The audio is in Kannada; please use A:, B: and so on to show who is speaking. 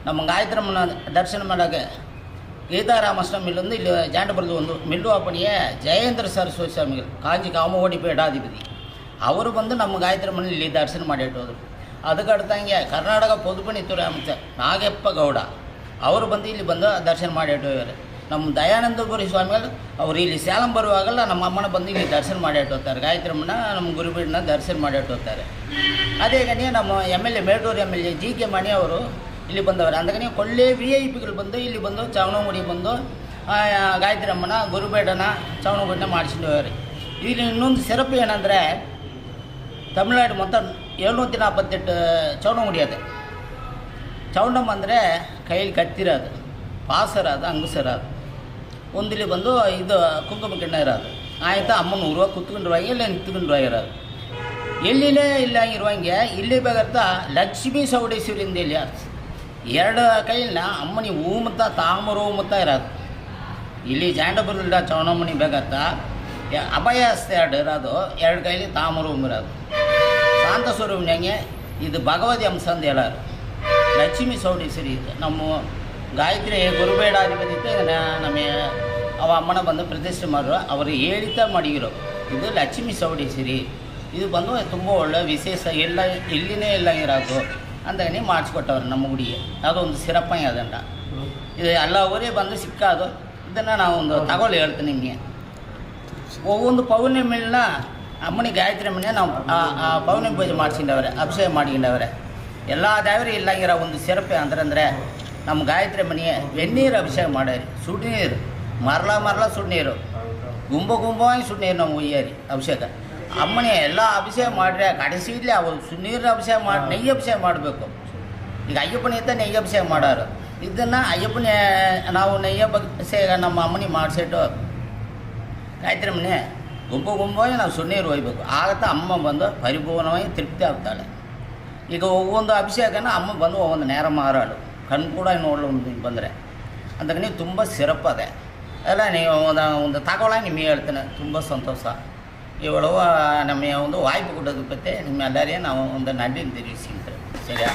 A: ನಮ್ಮ ಗಾಯತ್ರಮ್ಮನ ದರ್ಶನ ಮಾಡೋಕ್ಕೆ ಗೀತಾರಾಮಾಷ್ಟಮಿಲಿಂದು ಇಲ್ಲಿ ಜಾಂಡಪುರದ ಒಂದು ಮಿಲ್ಲು ಅಪ್ಪಣಿಯ ಜಯೇಂದ್ರ ಸರಸ್ವತಿ ಸ್ವಾಮಿಗಳು ಕಾಂಜಿ ಕಾಮಗೋಡಿ ಪೀಠಾಧಿಪತಿ ಅವರು ಬಂದು ನಮ್ಮ ಗಾಯತ್ರಮ್ಮನ ಇಲ್ಲಿ ದರ್ಶನ ಮಾಡಿಟ್ಟೋದ್ರು. ಅದಕ್ಕೆ அடுத்தಂಗೆ ಕರ್ನಾಟಕ ಪೊದುಪಣಿತುರೆ ಅಂಶ ನಾಗಪ್ಪ ಗೌಡ ಅವರು ಬಂದು ಇಲ್ಲಿ ಬಂದು ದರ್ಶನ ಮಾಡಿಟ್ಟೋರು. ನಮ್ಮ ದಯಾನಂದಪುರಿ ಸ್ವಾಮಿಗಳು ಅವರು ಇಲ್ಲಿ ಸೇಲಂ ಬರುವಾಗಲ್ಲ ನಮ್ಮ ಅಮ್ಮನ ಬಂದು ಇಲ್ಲಿ ದರ್ಶನ ಮಾಡಿಟ್ಟೋಗ್ತಾರೆ. ಗಾಯತ್ರಮ್ಮನ ನಮ್ಮ ಗುರುಬೀಡನ್ನ ದರ್ಶನ ಮಾಡಿಟ್ಟೋಗ್ತಾರೆ. ಅದೇ ಗಣಿ ನಮ್ಮ MLA ಮೇಟೂರು MLA GK ಮಣಿ ಅವರು ಇಲ್ಲಿ ಬಂದವರು. ಅಂದಗನೇ ಕೊಳ್ಳೆ VIP ಬಂದು ಇಲ್ಲಿ ಬಂದು ಚವನಗುಡಿ ಬಂದು ಗಾಯತ್ರಮ್ಮನ ಗುರುಬೇಡನ ಚವನಗುಡಿನ ಮಾಡಿಸಿದವರು. ಇಲ್ಲಿ ಇನ್ನೊಂದು ಸಿರಪು ಏನಂದರೆ ತಮಿಳ್ನಾಡು ಮೊತ್ತ 748 ಚವನಗುಡಿ ಅದೇ. ಚೌಂಡಮ್ಮ ಅಂದರೆ ಕೈಯಲ್ಲಿ ಕತ್ತಿರೋದು, ಪಾಸರಾದು, ಅಂಗುಸರಾದು. ಒಂದಿಲ್ಲಿ ಬಂದು ಇದು ಕುಂಕುಮ ಕಿಣ್ಣ ಇರೋದು. ಆಯಿತಾ ಅಮ್ಮನ ಊರುವ ಕುತ್ಕೊಂಡಿರುವಾಗ ಇಲ್ಲ ನಿಂತ್ಕೊಂಡಿರುವಾಗ ಇರೋದು. ಎಲ್ಲಿಲೇ ಇಲ್ಲ ಇರುವಂಗೆ ಇಲ್ಲಿ ಬೇಗತ್ತ ಲಕ್ಷ್ಮೀ ಸೌಡೇಶ್ವರಿಂದ ಇಲ್ಲಿ ಎರಡು ಕೈಲಿನ ಅಮ್ಮನಿ ಹೂಮುತ್ತ ತಾಮರ ಹೂಮುತ್ತ ಇರೋದು. ಇಲ್ಲಿ ಜಾಂಡಪುರದಿಂದ ಚವನಮ್ಮನಿ ಬೇಗತ್ತ ಅಭಯ ಹಸ್ತ ಇರೋದು, ಎರಡು ಕೈಲಿ ತಾಮರ ಹೂಮು ಇರೋದು. ಶಾಂತ ಸ್ವರೂಪನಂಗೆ ಇದು ಭಗವತಿ ಅಂಶ ಅಂತ ಹೇಳೋರು. ಲಕ್ಷ್ಮೀ ಸೌಡೇಶ್ವರಿ ಇದು ನಮ್ಮ ಗಾಯತ್ರಿ ಗುರುಬೇಡಾಧಿಪತಿ ನಮ್ಮ ಅವ ಅಮ್ಮನ ಬಂದು ಪ್ರತಿಷ್ಠೆ ಮಾಡೋರು. ಅವರು ಹೇಳಿತ ಮಾಡಿರೋ ಇದು ಲಕ್ಷ್ಮೀ ಸೌಡೇಶ್ವರಿ. ಇದು ಬಂದು ತುಂಬ ಒಳ್ಳೆ ವಿಶೇಷ ಎಲ್ಲ ಇಲ್ಲಿನೇ ಎಲ್ಲ ಇರೋದು ಅಂತಗನೇ ಮಾಡಿಸ್ಕೊಟ್ಟವ್ರು ನಮ್ಮ ಗುಡಿಗೆ. ಅದೊಂದು ಸಿರಪ್ಪ ಅದಂಡ ಇದು ಎಲ್ಲ ಅವರೇ ಬಂದು ಸಿಕ್ಕಾದು. ಇದನ್ನು ನಾವು ಒಂದು ತಗೊಳ್ಳಿ ಹೇಳ್ತೀನಿ ನಿಮಗೆ. ಒಂದು ಪೌರ್ಣಿಮೆನ ಅಮ್ಮನಿ ಗಾಯತ್ರಿ ಅಮ್ಮನೇ ನಾವು ಪೌರ್ಣಿಮೆ ಪೂಜೆ ಮಾಡಿಸಿದವ್ರೆ, ಅಭಿಷೇಕ ಮಾಡಿಕೊಂಡವ್ರೆ. ಎಲ್ಲ ದೇವರು ಇಲ್ಲಂಗಿರೋ ಒಂದು ಸಿರಪೆ ಅಂದ್ರೆ ನಮ್ಮ ಗಾಯತ್ರಿ ಮನೆಯ வெந்நீರು ಅಭಿಷೇಕ ಮಾಡ್ಯಾರಿ. ಸುಡು ನೀರು ಮರಲ ಸುಡು ನೀರು ಗುಂಬಾಗಿ ಸುಡು ನೀರು ನಾವು ಒಯ್ಯಾರಿ ಅಭಿಷೇಕ. ಅಮ್ಮನೇ ಎಲ್ಲ ಅಭಿಷೇಕ ಮಾಡ್ರೆ ಕಡಿಸಿಡ್ಲಿ ಅವರು ಸುನೀರು ಅಭಿಷೇಕ ಮಾಡಿ ನೆಯ್ಯಿ ಅಭಿಷೇಕ ಮಾಡಬೇಕು. ಈಗ ಅಯ್ಯಪ್ಪನ ಇದ್ದ ನೆಯ್ಯಿ ಅಭಿಷೇಕ ಮಾಡೋರು. ಇದನ್ನು ಅಯ್ಯಪ್ಪನ ನಾವು ನೆಯ್ಯಿ ಅಭಿಷೇಕ ನಮ್ಮ ಅಮ್ಮನಿಗೆ ಮಾಡಿಸಿಟ್ಟು ಗಾಯತ್ರಿ ಮನೆ ಗುಂಬಾಗಿ ನಾವು ಸುಣ್ಣೀರು ಒಯ್ಬೇಕು. ಆಗತ್ತಾ ಅಮ್ಮ ಬಂದು ಪರಿಪೂರ್ಣವಾಗಿ ತೃಪ್ತಿ ಆಗ್ತಾಳೆ. ಈಗ ಒவ்வೊಂದು ಅಭಿಷೇಕನ ಅಮ್ಮ ಬಂದು ಒவ்வೊಂದು ನೇರ ಮಾರಾಳು ಕಣ್ಣು ಕೂಡ ನೋಡಲು ಬಂದರೆ ಅದಕ್ಕೆ ನೀವು ತುಂಬ ಸಿರಪ್ಪದೆ ಅಲ್ಲ. ನೀವು ಒಂದು ತಗೊಳ್ಳ ನಿಮಗೆ ಹೇಳ್ತೇನೆ, ತುಂಬ ಸಂತೋಷ. ಇವಳು ನಮ್ಮ ಒಂದು ವಾಯ್ಪು ಕೊಡೋದು ಪತ್ತೆ ನಿಮ್ಮೆಲ್ಲರೇ ನಾವು ಒಂದು ನಡ್ಡಿನ ತಿರುಗಿಸಿದ್ರೆ ಸರಿಯಾ.